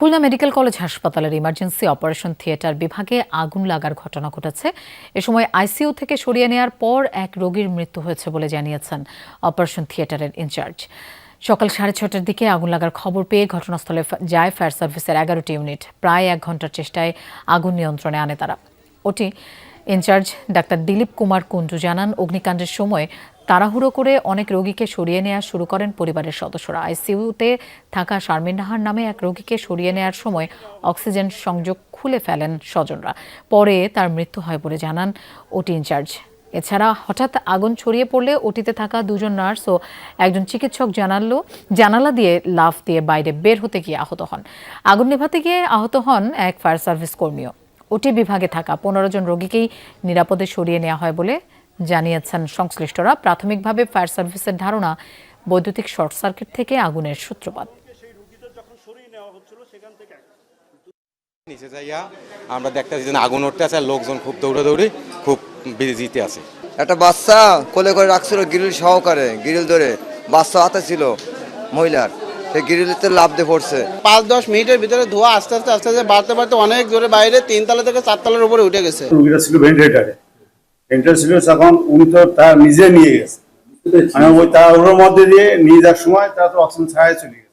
Khulna medical college হাসপাতালের emergency operation theatre বিভাগে আগুন লাগার ঘটনা ঘটেছে। এ সময় আইসিইউ থেকে সরিয়ে নেওয়ার পর এক রোগীর মৃত্যু হয়েছে বলে জানিয়েছেন অপারেশন থিয়েটারের ইনচার্জ। সকাল 6:30টার দিকে আগুন লাগার খবর পেয়ে ঘটনাস্থলে যায় ফায়ার সার্ভিসের 11টি ইউনিট। প্রায় 1 ঘন্টার চেষ্টায় আগুন নিয়ন্ত্রণে আনে তারা। ওটি ইনচার্জ ডাক্তার দিলীপ কুমার কুঞ্জু জানান, অগ্নিকাণ্ডের সময় তাড়াহুড়ো করে অনেক রোগীকে সরিয়ে নেওয়া শুরু করেন পরিবারের সদস্যরা। আইসিইউতে থাকা শারমিন নাহার নামে এক রোগীকে সরিয়ে নেওয়ার সময় অক্সিজেন সংযোগ খুলে ফেলেন স্বজনরা। পরে তার মৃত্যু হয় বলে জানান ওটি ইনচার্জ। এছাড়া হঠাৎ আগুন ছড়িয়ে পড়লে ওটিতে থাকা 2 জন নার্স ও একজন চিকিৎসক জানালা দিয়ে লাফ দিয়ে বাইরে বের হতে গিয়ে আহত হন। আগুন নেভাতে গিয়ে আহত হন এক ফায়ার সার্ভিস কর্মীও। ওটি বিভাগে থাকা 15 জন রোগীকেই নিরাপদে সরিয়ে নেওয়া হয় বলে জানিয়েছেন সংশ্লিষ্টরা। প্রাথমিকভাবে ফায়ার সার্ভিসের ধারণা, বৈদ্যুতিক শর্ট সার্কিট থেকে আগুনের সূত্রপাত। নিচে যাইয়া আমরা দেখতেছি যে আগুন উঠতে আছে, লোকজন খুব দৌড়াদৌড়ি খুব বিজিতে আছে। একটা বাচ্চা কোলে করে রাখছিল গ্রিল সহকারে, গ্রিল ধরে বাচ্চা হাতে ছিল মহিলার, সেই গ্রিলেতে লাফ দিয়ে পড়ছে। 5-10 মিনিটের ভিতরে ধোঁয়া আস্তে আস্তে বাড়তে বাড়তে অনেক জোরে বাইরে 3 তলা থেকে 4 তলার উপরে উঠে গেছে। রোগীটা ছিল ভেন্টিলেটারে, ছিল তখন উনি তো তার নিজে নিয়ে গেছে, মানে ওই তার ওর মধ্যে দিয়ে নিয়ে যাওয়ার সময় তারা তো অক্সিজেন ছাড়াই চলে গেছে।